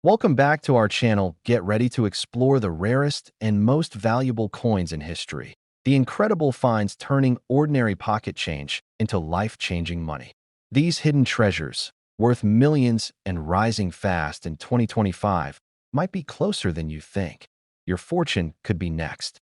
Welcome back to our channel. Get ready to explore the rarest and most valuable coins in history. The incredible finds turning ordinary pocket change into life-changing money. These hidden treasures, worth millions and rising fast in 2025, might be closer than you think. Your fortune could be next.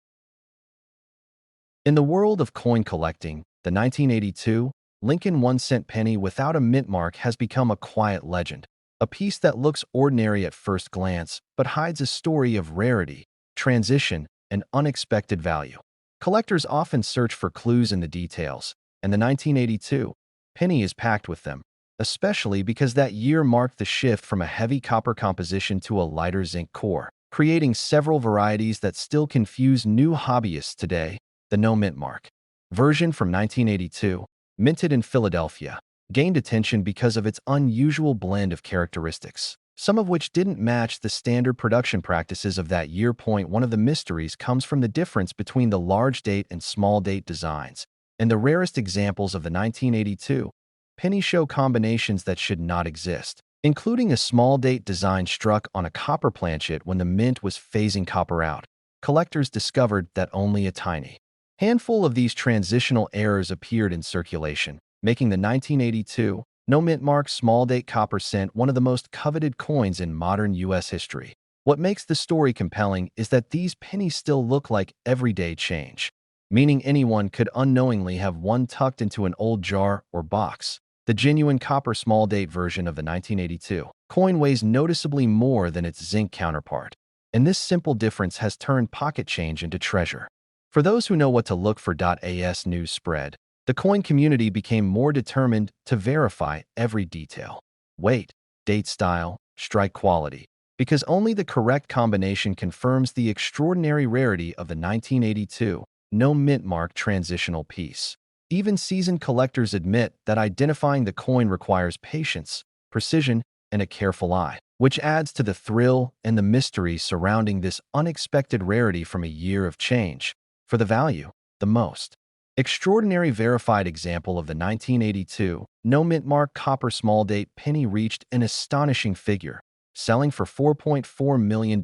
In the world of coin collecting, the 1982 Lincoln 1-cent penny without a mint mark has become a quiet legend. A piece that looks ordinary at first glance, but hides a story of rarity, transition, and unexpected value. Collectors often search for clues in the details, and the 1982 penny is packed with them, especially because that year marked the shift from a heavy copper composition to a lighter zinc core, creating several varieties that still confuse new hobbyists today. The no mint mark version from 1982, minted in Philadelphia, gained attention because of its unusual blend of characteristics, some of which didn't match the standard production practices of that year. One of the mysteries comes from the difference between the large date and small date designs, and the rarest examples of the 1982 penny show combinations that should not exist, including a small date design struck on a copper planchet when the mint was phasing copper out. Collectors discovered that only a tiny handful of these transitional errors appeared in circulation, making the 1982 no mint mark small date copper cent one of the most coveted coins in modern U.S. history. What makes the story compelling is that these pennies still look like everyday change, meaning anyone could unknowingly have one tucked into an old jar or box. The genuine copper small date version of the 1982 coin weighs noticeably more than its zinc counterpart, and this simple difference has turned pocket change into treasure. For those who know what to look for. As news spread, the coin community became more determined to verify every detail: weight, date, style, strike quality, because only the correct combination confirms the extraordinary rarity of the 1982 no mint mark transitional piece. Even seasoned collectors admit that identifying the coin requires patience, precision, and a careful eye, which adds to the thrill and the mystery surrounding this unexpected rarity from a year of change. For the value, the most extraordinary verified example of the 1982 no mint mark copper small date penny reached an astonishing figure, selling for $4.4 million,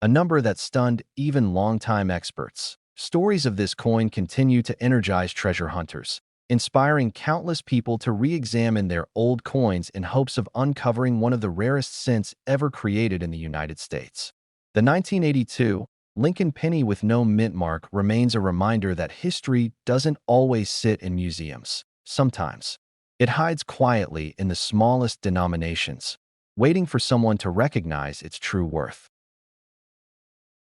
a number that stunned even longtime experts. Stories of this coin continue to energize treasure hunters, inspiring countless people to re-examine their old coins in hopes of uncovering one of the rarest cents ever created in the United States. The 1982 Lincoln penny with no mint mark remains a reminder that history doesn't always sit in museums. Sometimes it hides quietly in the smallest denominations, waiting for someone to recognize its true worth.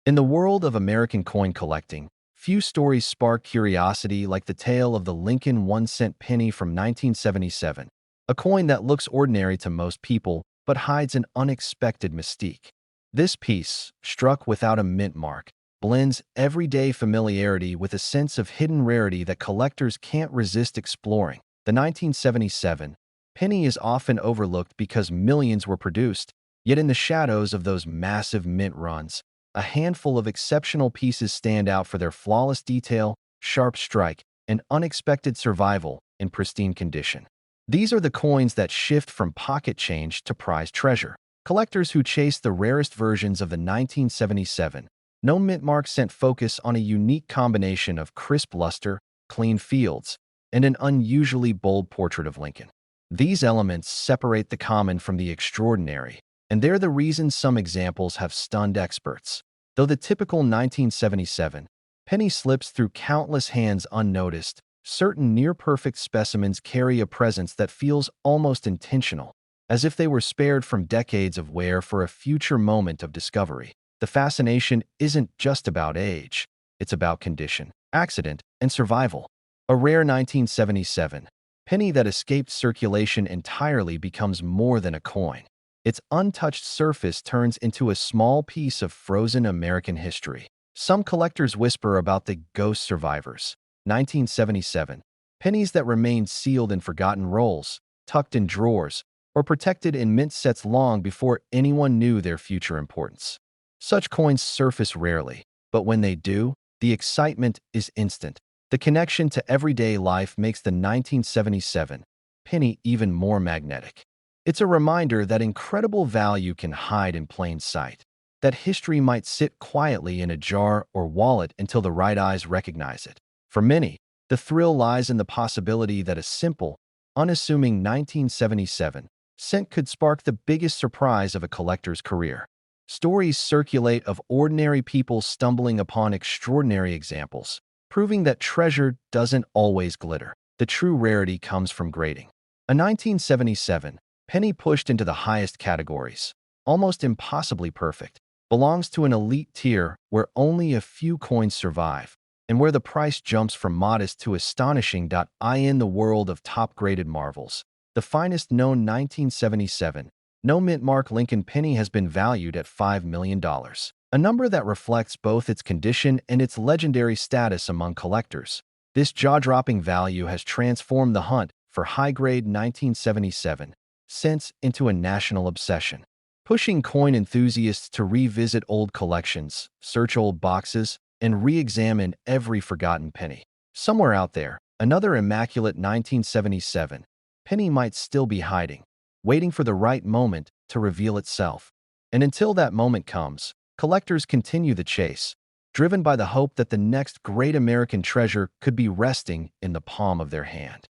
In the world of American coin collecting, few stories spark curiosity like the tale of the Lincoln 1-cent penny from 1977, a coin that looks ordinary to most people but hides an unexpected mystique. This piece, struck without a mint mark, blends everyday familiarity with a sense of hidden rarity that collectors can't resist exploring. The 1977 penny is often overlooked because millions were produced, yet in the shadows of those massive mint runs, a handful of exceptional pieces stand out for their flawless detail, sharp strike, and unexpected survival in pristine condition. These are the coins that shift from pocket change to prized treasure. Collectors who chase the rarest versions of the 1977 no mint mark cent focus on a unique combination of crisp luster, clean fields, and an unusually bold portrait of Lincoln. These elements separate the common from the extraordinary, and they're the reason some examples have stunned experts. Though the typical 1977 penny slips through countless hands unnoticed, certain near-perfect specimens carry a presence that feels almost intentional, as if they were spared from decades of wear for a future moment of discovery. The fascination isn't just about age, it's about condition, accident, and survival. A rare 1977 penny that escaped circulation entirely becomes more than a coin. Its untouched surface turns into a small piece of frozen American history. Some collectors whisper about the ghost survivors. 1977 pennies that remained sealed in forgotten rolls, tucked in drawers, or protected in mint sets long before anyone knew their future importance. Such coins surface rarely, but when they do, the excitement is instant. The connection to everyday life makes the 1977 penny even more magnetic. It's a reminder that incredible value can hide in plain sight, that history might sit quietly in a jar or wallet until the right eyes recognize it. For many, the thrill lies in the possibility that a simple, unassuming 1977 cent could spark the biggest surprise of a collector's career. Stories circulate of ordinary people stumbling upon extraordinary examples, proving that treasure doesn't always glitter. The true rarity comes from grading. A 1977 penny pushed into the highest categories, almost impossibly perfect, belongs to an elite tier where only a few coins survive, and where the price jumps from modest to astonishing. In the world of top-graded marvels, the finest known 1977 no mint mark Lincoln penny has been valued at $5 million, a number that reflects both its condition and its legendary status among collectors. This jaw-dropping value has transformed the hunt for high-grade 1977 cents into a national obsession, pushing coin enthusiasts to revisit old collections, search old boxes, and re-examine every forgotten penny. Somewhere out there, another immaculate 1977 penny might still be hiding, waiting for the right moment to reveal itself. And until that moment comes, collectors continue the chase, driven by the hope that the next great American treasure could be resting in the palm of their hand.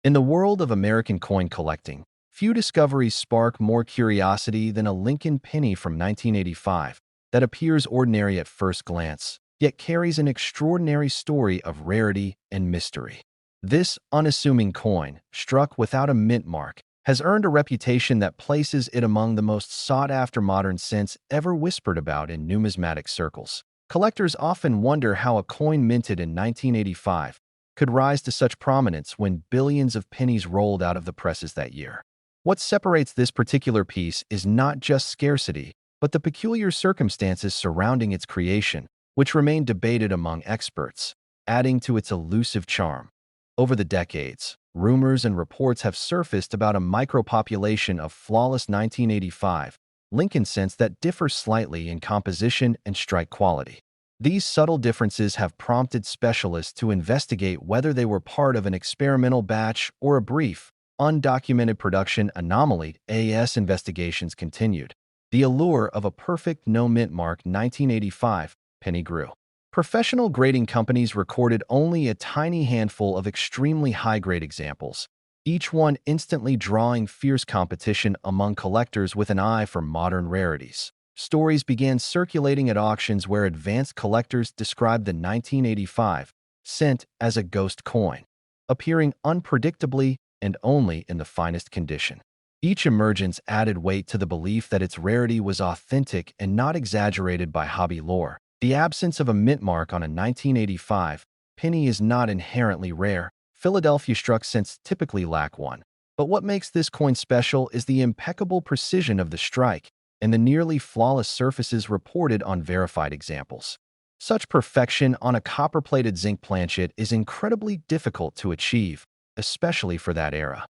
In the world of American coin collecting, few discoveries spark more curiosity than a Lincoln penny from 1985 that appears ordinary at first glance, yet carries an extraordinary story of rarity and mystery. This unassuming coin, struck without a mint mark, has earned a reputation that places it among the most sought-after modern cents ever whispered about in numismatic circles. Collectors often wonder how a coin minted in 1985 could rise to such prominence when billions of pennies rolled out of the presses that year. What separates this particular piece is not just scarcity, but the peculiar circumstances surrounding its creation, which remain debated among experts, adding to its elusive charm. Over the decades, rumors and reports have surfaced about a micropopulation of flawless 1985 Lincoln cents that differ slightly in composition and strike quality. These subtle differences have prompted specialists to investigate whether they were part of an experimental batch or a brief, undocumented production anomaly. As investigations continued, the allure of a perfect no-mint mark 1985 penny grew. Professional grading companies recorded only a tiny handful of extremely high-grade examples, each one instantly drawing fierce competition among collectors with an eye for modern rarities. Stories began circulating at auctions where advanced collectors described the 1985 cent as a ghost coin, appearing unpredictably and only in the finest condition. Each emergence added weight to the belief that its rarity was authentic and not exaggerated by hobby lore. The absence of a mint mark on a 1985 penny is not inherently rare. Philadelphia struck cents typically lack one. But what makes this coin special is the impeccable precision of the strike and the nearly flawless surfaces reported on verified examples. Such perfection on a copper-plated zinc planchet is incredibly difficult to achieve, especially for that era.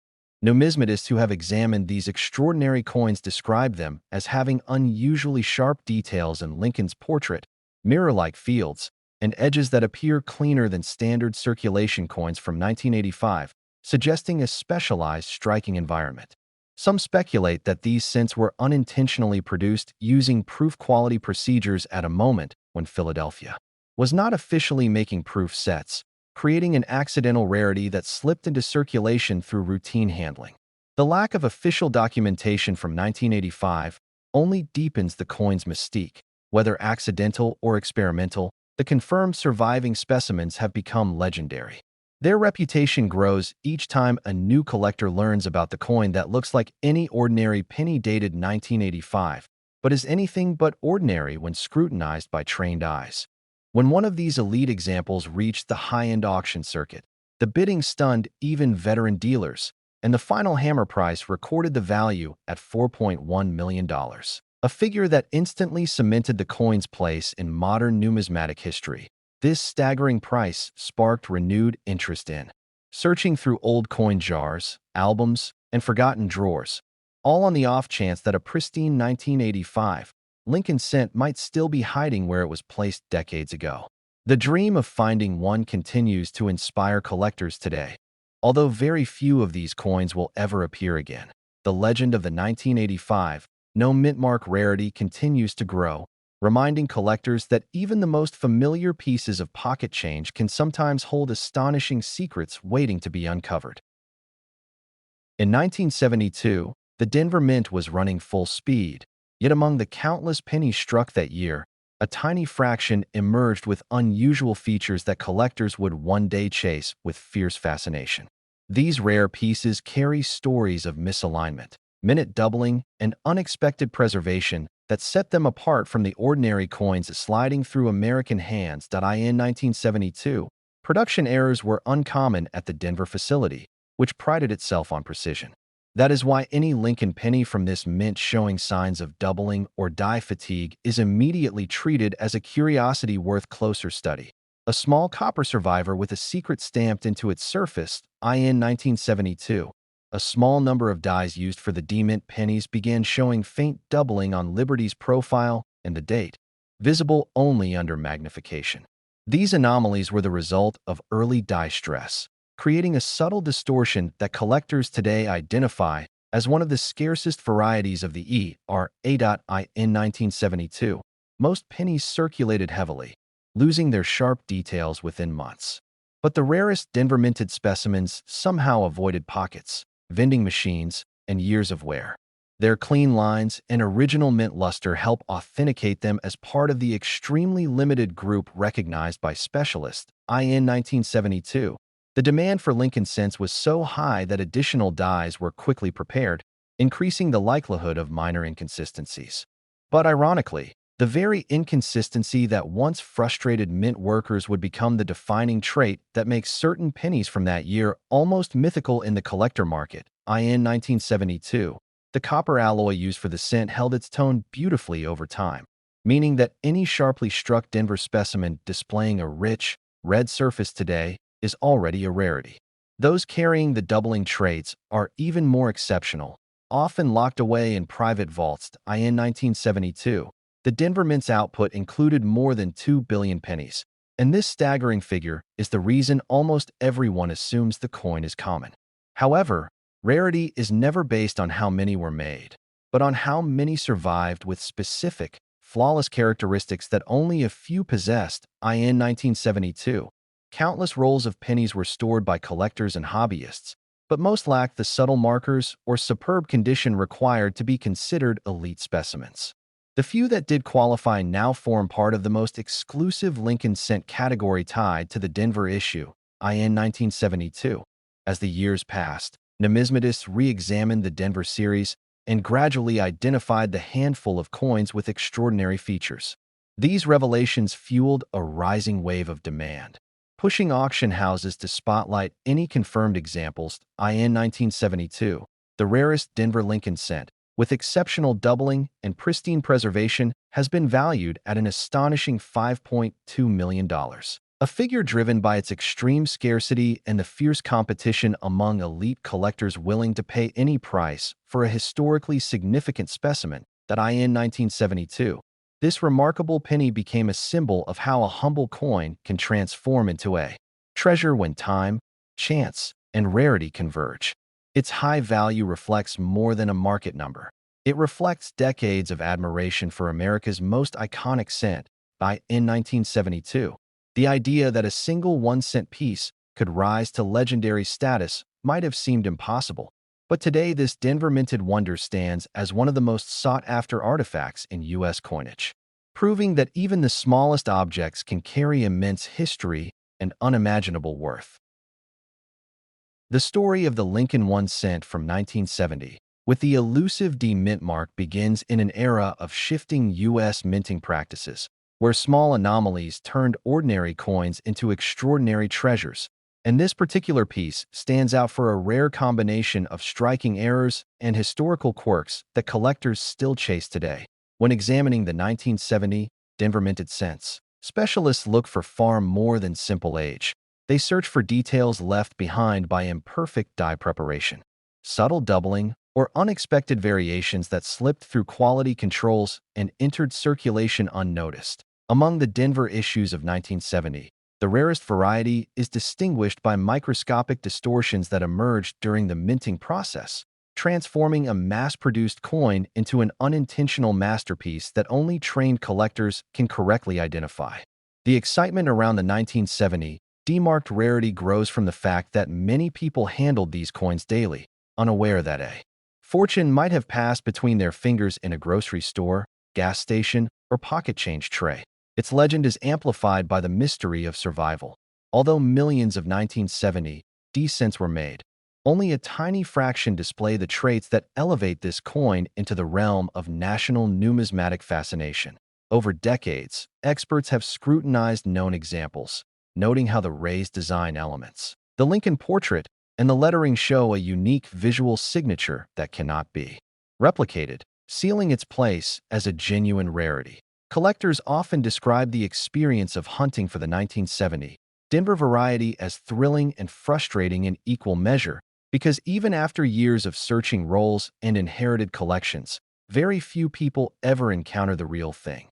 Numismatists who have examined these extraordinary coins describe them as having unusually sharp details in Lincoln's portrait, mirror-like fields, and edges that appear cleaner than standard circulation coins from 1985, suggesting a specialized striking environment. Some speculate that these cents were unintentionally produced using proof-quality procedures at a moment when Philadelphia was not officially making proof sets, creating an accidental rarity that slipped into circulation through routine handling. The lack of official documentation from 1985 only deepens the coin's mystique. Whether accidental or experimental, the confirmed surviving specimens have become legendary. Their reputation grows each time a new collector learns about the coin that looks like any ordinary penny dated 1985, but is anything but ordinary when scrutinized by trained eyes. When one of these elite examples reached the high-end auction circuit, the bidding stunned even veteran dealers, and the final hammer price recorded the value at $4.1 million. A figure that instantly cemented the coin's place in modern numismatic history. This staggering price sparked renewed interest in searching through old coin jars, albums, and forgotten drawers, all on the off chance that a pristine 1985 Lincoln cent might still be hiding where it was placed decades ago. The dream of finding one continues to inspire collectors today. although very few of these coins will ever appear again. The legend of the 1985 no mint mark rarity continues to grow, reminding collectors that even the most familiar pieces of pocket change can sometimes hold astonishing secrets waiting to be uncovered. In 1972, the Denver Mint was running full speed, yet among the countless pennies struck that year, a tiny fraction emerged with unusual features that collectors would one day chase with fierce fascination. These rare pieces carry stories of misalignment, minute doubling, and unexpected preservation that set them apart from the ordinary coins sliding through American hands. In 1972, production errors were uncommon at the Denver facility, which prided itself on precision. That is why any Lincoln penny from this mint showing signs of doubling or die fatigue is immediately treated as a curiosity worth closer study. A small copper survivor with a secret stamped into its surface, in 1972. A small number of dies used for the demint pennies began showing faint doubling on Liberty's profile and the date, visible only under magnification. These anomalies were the result of early die stress, creating a subtle distortion that collectors today identify as one of the scarcest varieties of the ERA. In 1972, most pennies circulated heavily, losing their sharp details within months. But the rarest Denver minted specimens somehow avoided pockets, vending machines, and years of wear. Their clean lines and original mint luster help authenticate them as part of the extremely limited group recognized by specialists. In 1972, the demand for Lincoln cents was so high that additional dies were quickly prepared, increasing the likelihood of minor inconsistencies. But ironically, the very inconsistency that once frustrated mint workers would become the defining trait that makes certain pennies from that year almost mythical in the collector market. In 1972, the copper alloy used for the cent held its tone beautifully over time, meaning that any sharply struck Denver specimen displaying a rich, red surface today is already a rarity. Those carrying the doubling traits are even more exceptional, often locked away in private vaults. In 1972, the Denver Mint's output included more than 2 billion pennies, and this staggering figure is the reason almost everyone assumes the coin is common. However, rarity is never based on how many were made, but on how many survived with specific, flawless characteristics that only a few possessed. In 1972, countless rolls of pennies were stored by collectors and hobbyists, but most lacked the subtle markers or superb condition required to be considered elite specimens. The few that did qualify now form part of the most exclusive Lincoln cent category tied to the Denver issue. In 1972, as the years passed, numismatists re-examined the Denver series and gradually identified the handful of coins with extraordinary features. These revelations fueled a rising wave of demand, pushing auction houses to spotlight any confirmed examples. In 1972, the rarest Denver Lincoln cent, with exceptional doubling and pristine preservation, has been valued at an astonishing $5.2 million, a figure driven by its extreme scarcity and the fierce competition among elite collectors willing to pay any price for a historically significant specimen. In 1972, this remarkable penny became a symbol of how a humble coin can transform into a treasure when time, chance, and rarity converge. Its high value reflects more than a market number. It reflects decades of admiration for America's most iconic cent. In 1972, the idea that a single 1-cent piece could rise to legendary status might have seemed impossible. But today, this Denver minted wonder stands as one of the most sought-after artifacts in U.S. coinage, proving that even the smallest objects can carry immense history and unimaginable worth. The story of the Lincoln 1 cent from 1970, with the elusive D-mint mark, begins in an era of shifting U.S. minting practices, where small anomalies turned ordinary coins into extraordinary treasures. And this particular piece stands out for a rare combination of striking errors and historical quirks that collectors still chase today. When examining the 1970 Denver minted cents, specialists look for far more than simple age. They search for details left behind by imperfect die preparation, subtle doubling, or unexpected variations that slipped through quality controls and entered circulation unnoticed. Among the Denver issues of 1970, The rarest variety is distinguished by microscopic distortions that emerged during the minting process, transforming a mass-produced coin into an unintentional masterpiece that only trained collectors can correctly identify. The excitement around the 1970 D-marked rarity grows from the fact that many people handled these coins daily, unaware that a fortune might have passed between their fingers in a grocery store, gas station, or pocket change tray. Its legend is amplified by the mystery of survival. Although millions of 1970 D cents were made, only a tiny fraction display the traits that elevate this coin into the realm of national numismatic fascination. Over decades, experts have scrutinized known examples, noting how the raised design elements, the Lincoln portrait, and the lettering show a unique visual signature that cannot be replicated, sealing its place as a genuine rarity. Collectors often describe the experience of hunting for the 1970 Denver variety as thrilling and frustrating in equal measure, because even after years of searching rolls and inherited collections, very few people ever encounter the real thing.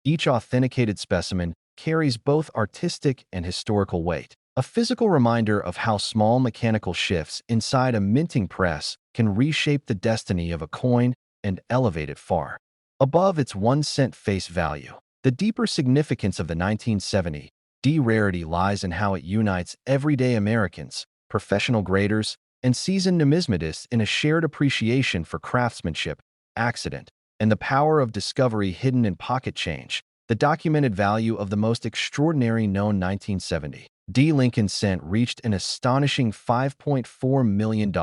Each authenticated specimen carries both artistic and historical weight, a physical reminder of how small mechanical shifts inside a minting press can reshape the destiny of a coin and elevate it far above its 1 cent face value. The deeper significance of the 1970 D rarity lies in how it unites everyday Americans, professional graders, and seasoned numismatists in a shared appreciation for craftsmanship, accident, and the power of discovery hidden in pocket change. The documented value of the most extraordinary known 1970 D Lincoln cent reached an astonishing $5.4 million,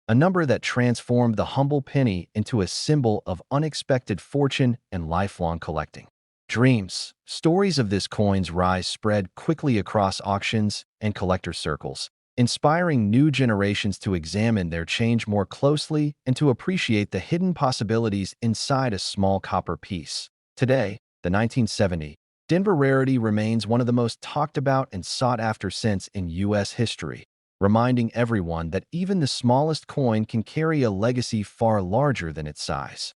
a number that transformed the humble penny into a symbol of unexpected fortune and lifelong collecting. Dreams. Stories of this coin's rise spread quickly across auctions and collector circles, inspiring new generations to examine their change more closely and to appreciate the hidden possibilities inside a small copper piece. Today, the 1970 Denver rarity remains one of the most talked about and sought-after cents in U.S. history, reminding everyone that even the smallest coin can carry a legacy far larger than its size.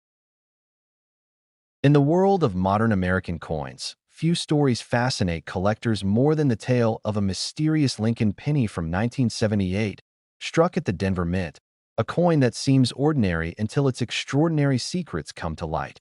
In the world of modern American coins, few stories fascinate collectors more than the tale of a mysterious Lincoln penny from 1978, struck at the Denver Mint, a coin that seems ordinary until its extraordinary secrets come to light.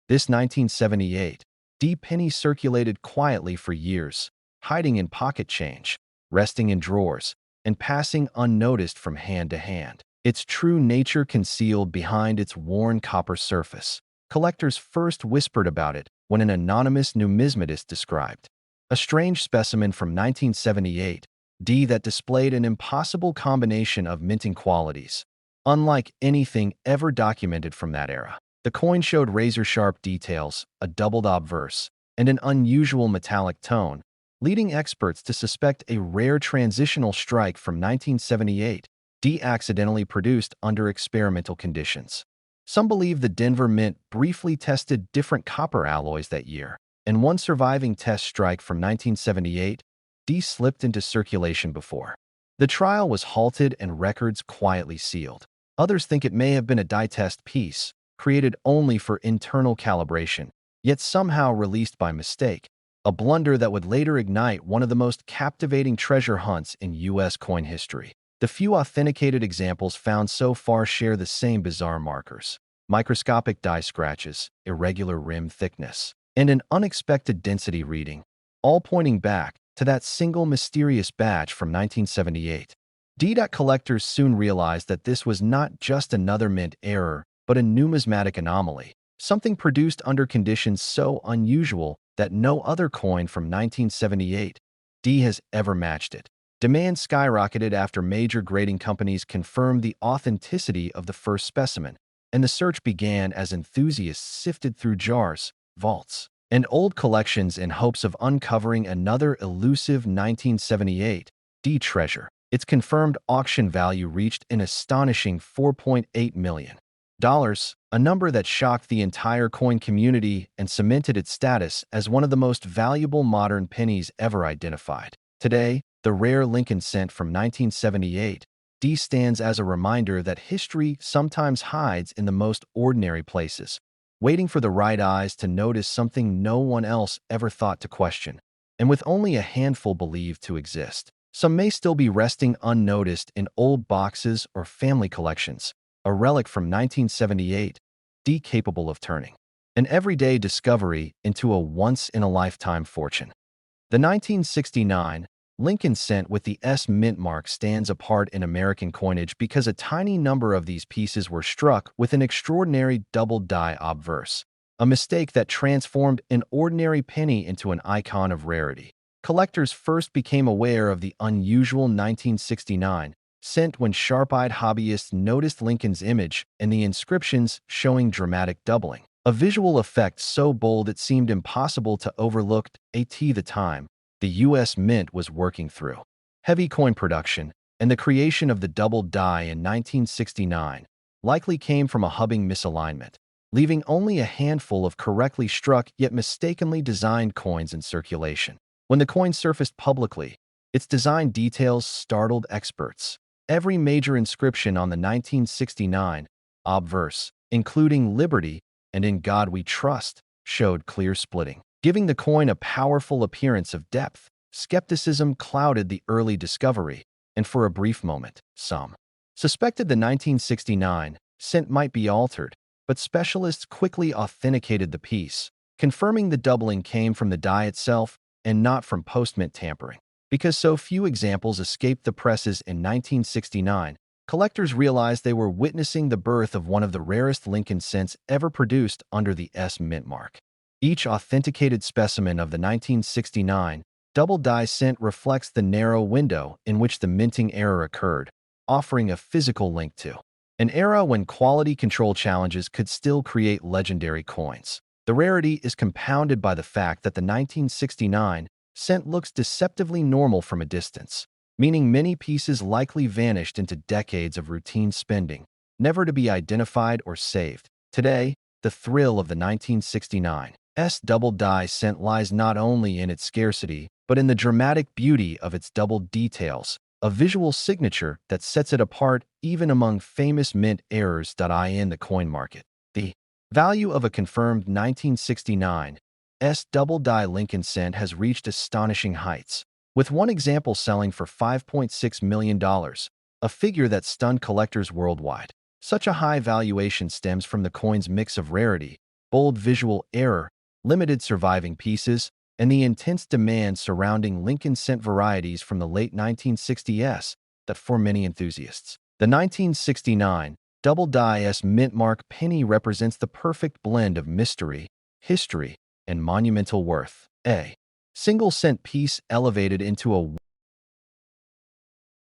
This 1978 D penny circulated quietly for years, hiding in pocket change, resting in drawers, and passing unnoticed from hand to hand, its true nature concealed behind its worn copper surface. Collectors first whispered about it when an anonymous numismatist described a strange specimen from 1978 D that displayed an impossible combination of minting qualities, unlike anything ever documented from that era. The coin showed razor-sharp details, a doubled obverse, and an unusual metallic tone, leading experts to suspect a rare transitional strike from 1978 D accidentally produced under experimental conditions. Some believe the Denver Mint briefly tested different copper alloys that year, and one surviving test strike from 1978 D slipped into circulation before the trial was halted and records quietly sealed. Others think it may have been a die test piece, created only for internal calibration, yet somehow released by mistake, a blunder that would later ignite one of the most captivating treasure hunts in U.S. coin history. The few authenticated examples found so far share the same bizarre markers: microscopic die scratches, irregular rim thickness, and an unexpected density reading, all pointing back to that single mysterious batch from 1978. Collectors soon realized that this was not just another mint error, but a numismatic anomaly, something produced under conditions so unusual that no other coin from 1978 D has ever matched it. Demand skyrocketed after major grading companies confirmed the authenticity of the first specimen, and the search began as enthusiasts sifted through jars, vaults, and old collections in hopes of uncovering another elusive 1978 D treasure. Its confirmed auction value reached an astonishing $4.8 million, a number that shocked the entire coin community and cemented its status as one of the most valuable modern pennies ever identified. Today, the rare Lincoln cent from 1978 D stands as a reminder that history sometimes hides in the most ordinary places, waiting for the right eyes to notice something no one else ever thought to question. and with only a handful believed to exist. Some may still be resting unnoticed in old boxes or family collections. A relic from 1978, D capable of turning an everyday discovery into a once-in-a-lifetime fortune. The 1969 Lincoln cent with the S mint mark stands apart in American coinage because a tiny number of these pieces were struck with an extraordinary double die obverse, a mistake that transformed an ordinary penny into an icon of rarity. Collectors first became aware of the unusual 1969 cent when sharp-eyed hobbyists noticed Lincoln's image and the inscriptions showing dramatic doubling, a visual effect so bold it seemed impossible to overlook. At the time, the U.S. Mint was working through heavy coin production, and the creation of the double die in 1969 likely came from a hubbing misalignment, leaving only a handful of correctly struck yet mistakenly designed coins in circulation. When the coin surfaced publicly, its design details startled experts. Every major inscription on the 1969 obverse, including Liberty and In God We Trust, showed clear splitting, giving the coin a powerful appearance of depth. Skepticism clouded the early discovery, and for a brief moment, some suspected the 1969 cent might be altered, but specialists quickly authenticated the piece, confirming the doubling came from the die itself and not from post-mint tampering. Because so few examples escaped the presses in 1969, collectors realized they were witnessing the birth of one of the rarest Lincoln cents ever produced under the S mint mark. Each authenticated specimen of the 1969 double die cent reflects the narrow window in which the minting error occurred, offering a physical link to an era when quality control challenges could still create legendary coins. The rarity is compounded by the fact that the 1969 cent looks deceptively normal from a distance, meaning many pieces likely vanished into decades of routine spending, never to be identified or saved. Today, the thrill of the 1969 S double die cent lies not only in its scarcity, but in the dramatic beauty of its double details, a visual signature that sets it apart even among famous mint errors. In the coin market, the value of a confirmed 1969 S double die Lincoln cent has reached astonishing heights, with one example selling for $5.6 million, a figure that stunned collectors worldwide. Such a high valuation stems from the coin's mix of rarity, bold visual error, limited surviving pieces, and the intense demand surrounding Lincoln cent varieties from the late 1960s that for many enthusiasts. The 1969 double die S mint mark penny represents the perfect blend of mystery, history, and monumental worth. A single cent piece elevated into a.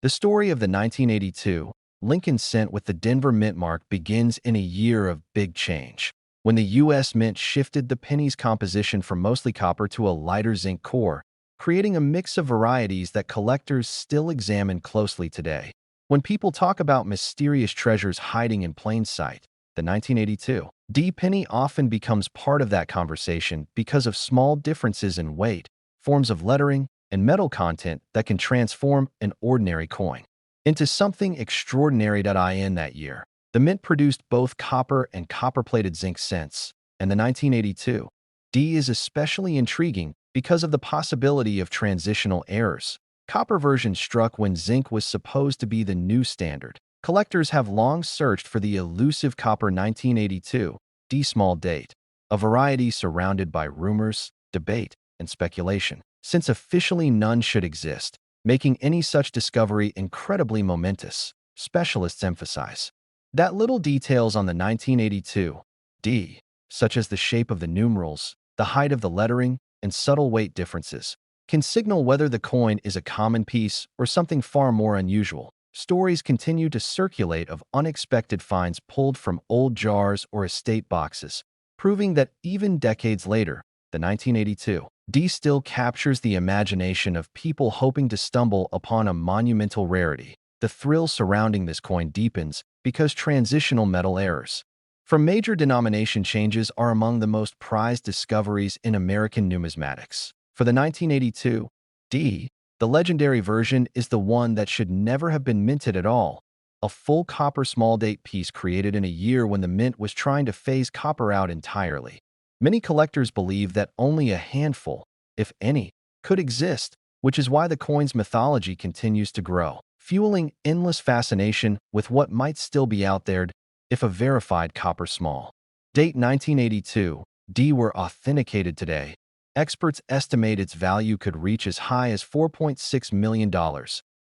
The story of the 1982 Lincoln cent with the Denver mint mark begins in a year of big change, when the U.S. Mint shifted the penny's composition from mostly copper to a lighter zinc core, creating a mix of varieties that collectors still examine closely today. When people talk about mysterious treasures hiding in plain sight, the 1982 D penny often becomes part of that conversation because of small differences in weight, forms of lettering, and metal content that can transform an ordinary coin into something extraordinary. In that year, the mint produced both copper and copper-plated zinc cents, and the 1982 D is especially intriguing because of the possibility of transitional errors. Copper version struck when zinc was supposed to be the new standard. Collectors have long searched for the elusive copper 1982 D small date, a variety surrounded by rumors, debate, and speculation, since officially none should exist, making any such discovery incredibly momentous. Specialists emphasize that little details on the 1982 D, such as the shape of the numerals, the height of the lettering, and subtle weight differences, can signal whether the coin is a common piece or something far more unusual. Stories continue to circulate of unexpected finds pulled from old jars or estate boxes, proving that even decades later, the 1982 D still captures the imagination of people hoping to stumble upon a monumental rarity. The thrill surrounding this coin deepens because transitional metal errors from major denomination changes are among the most prized discoveries in American numismatics. For the 1982 D, the legendary version is the one that should never have been minted at all, a full copper small date piece created in a year when the mint was trying to phase copper out entirely. Many collectors believe that only a handful, if any, could exist, which is why the coin's mythology continues to grow, fueling endless fascination with what might still be out there if a verified copper small. Date 1982, D were authenticated today. Experts estimate its value could reach as high as $4.6 million,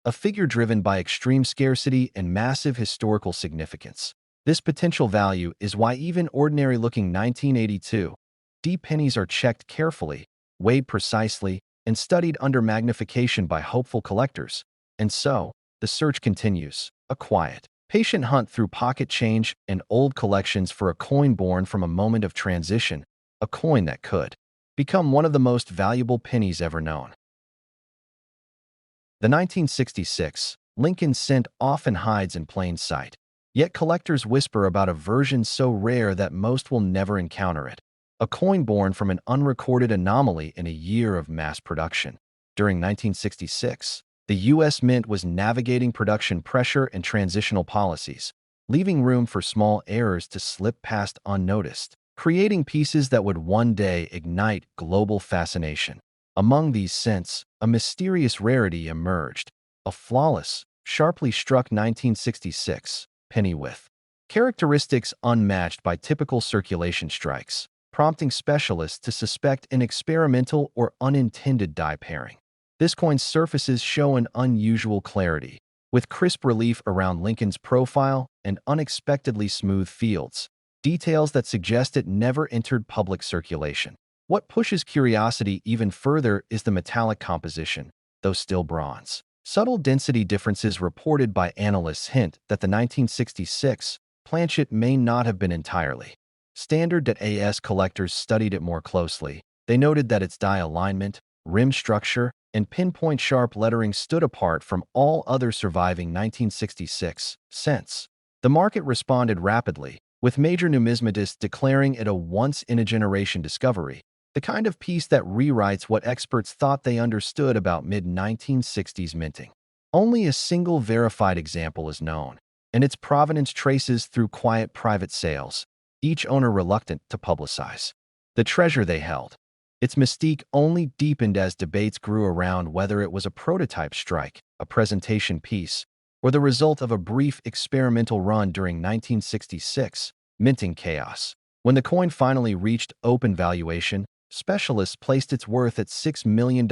a figure driven by extreme scarcity and massive historical significance. This potential value is why even ordinary-looking 1982 D pennies are checked carefully, weighed precisely, and studied under magnification by hopeful collectors. And so, the search continues, a quiet, patient hunt through pocket change and old collections for a coin born from a moment of transition, a coin that could become one of the most valuable pennies ever known. The 1966 Lincoln cent often hides in plain sight, yet collectors whisper about a version so rare that most will never encounter it. A coin born from an unrecorded anomaly in a year of mass production. During 1966, the U.S. Mint was navigating production pressure and transitional policies, leaving room for small errors to slip past unnoticed, creating pieces that would one day ignite global fascination. Among these cents, a mysterious rarity emerged, a flawless, sharply struck 1966 penny with characteristics unmatched by typical circulation strikes, prompting specialists to suspect an experimental or unintended die pairing. This coin's surfaces show an unusual clarity, with crisp relief around Lincoln's profile and unexpectedly smooth fields, details that suggest it never entered public circulation. What pushes curiosity even further is the metallic composition, though still bronze. Subtle density differences reported by analysts hint that the 1966 planchet may not have been entirely standard. As collectors studied it more closely, they noted that its die alignment, rim structure, and pinpoint sharp lettering stood apart from all other surviving 1966 cents. The market responded rapidly, with major numismatists declaring it a once-in-a-generation discovery, the kind of piece that rewrites what experts thought they understood about mid-1960s minting. Only a single verified example is known, and its provenance traces through quiet private sales, each owner reluctant to publicize the treasure they held. Its mystique only deepened as debates grew around whether it was a prototype strike, a presentation piece, or the result of a brief experimental run during 1966 minting chaos. When the coin finally reached open valuation, specialists placed its worth at $6 million,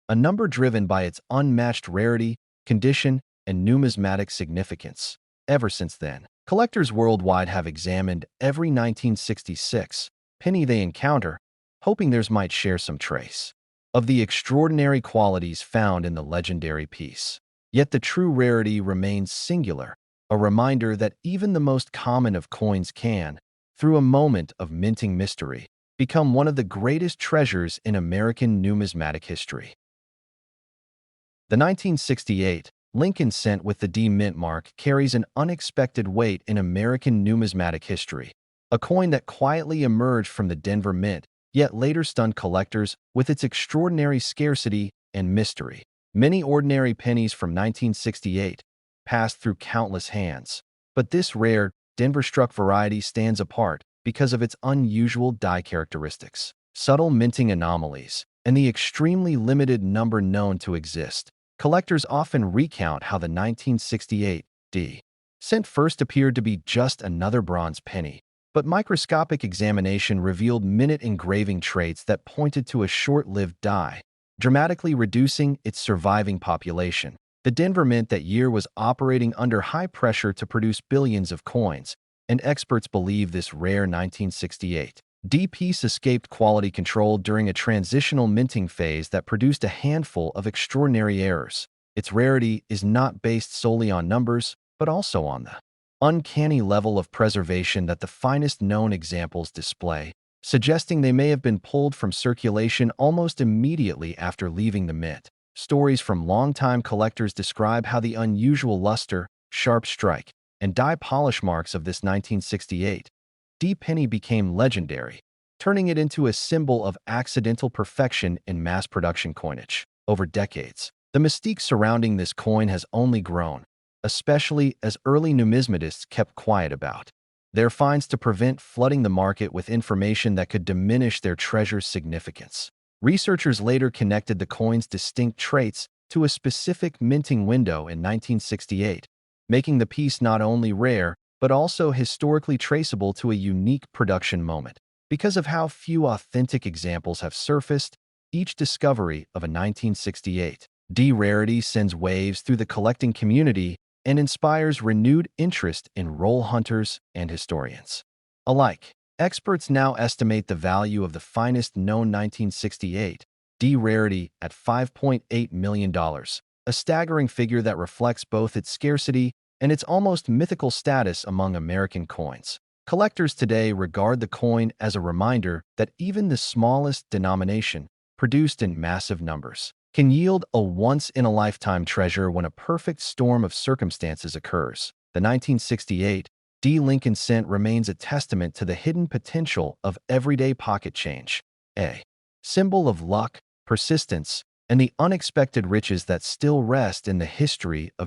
a number driven by its unmatched rarity, condition, and numismatic significance. Ever since then, collectors worldwide have examined every 1966 penny they encounter, hoping theirs might share some trace of the extraordinary qualities found in the legendary piece. Yet the true rarity remains singular, a reminder that even the most common of coins can, through a moment of minting mystery, become one of the greatest treasures in American numismatic history. The 1968 Lincoln cent with the D mint mark carries an unexpected weight in American numismatic history, a coin that quietly emerged from the Denver Mint, yet later stunned collectors with its extraordinary scarcity and mystery. Many ordinary pennies from 1968 passed through countless hands, but this rare, Denver-struck variety stands apart because of its unusual die characteristics, subtle minting anomalies, and the extremely limited number known to exist. Collectors often recount how the 1968 D cent first appeared to be just another bronze penny, but microscopic examination revealed minute engraving traits that pointed to a short-lived die, dramatically reducing its surviving population. The Denver Mint that year was operating under high pressure to produce billions of coins, and experts believe this rare 1968 D piece escaped quality control during a transitional minting phase that produced a handful of extraordinary errors. Its rarity is not based solely on numbers, but also on the uncanny level of preservation that the finest known examples display, suggesting they may have been pulled from circulation almost immediately after leaving the mint. Stories from longtime collectors describe how the unusual luster, sharp strike, and die polish marks of this 1968 D penny became legendary, turning it into a symbol of accidental perfection in mass production coinage. Over decades, the mystique surrounding this coin has only grown, especially as early numismatists kept quiet about their finds to prevent flooding the market with information that could diminish their treasure's significance. Researchers later connected the coin's distinct traits to a specific minting window in 1968, making the piece not only rare, but also historically traceable to a unique production moment. Because of how few authentic examples have surfaced, each discovery of a 1968 D rarity sends waves through the collecting community and inspires renewed interest in roll hunters and historians alike. Experts now estimate the value of the finest known 1968 D rarity at $5.8 million, a staggering figure that reflects both its scarcity and its almost mythical status among American coins. Collectors today regard the coin as a reminder that even the smallest denomination, produced in massive numbers, can yield a once-in-a-lifetime treasure when a perfect storm of circumstances occurs. The 1968 D. Lincoln cent remains a testament to the hidden potential of everyday pocket change, a symbol of luck, persistence, and the unexpected riches that still rest in the history of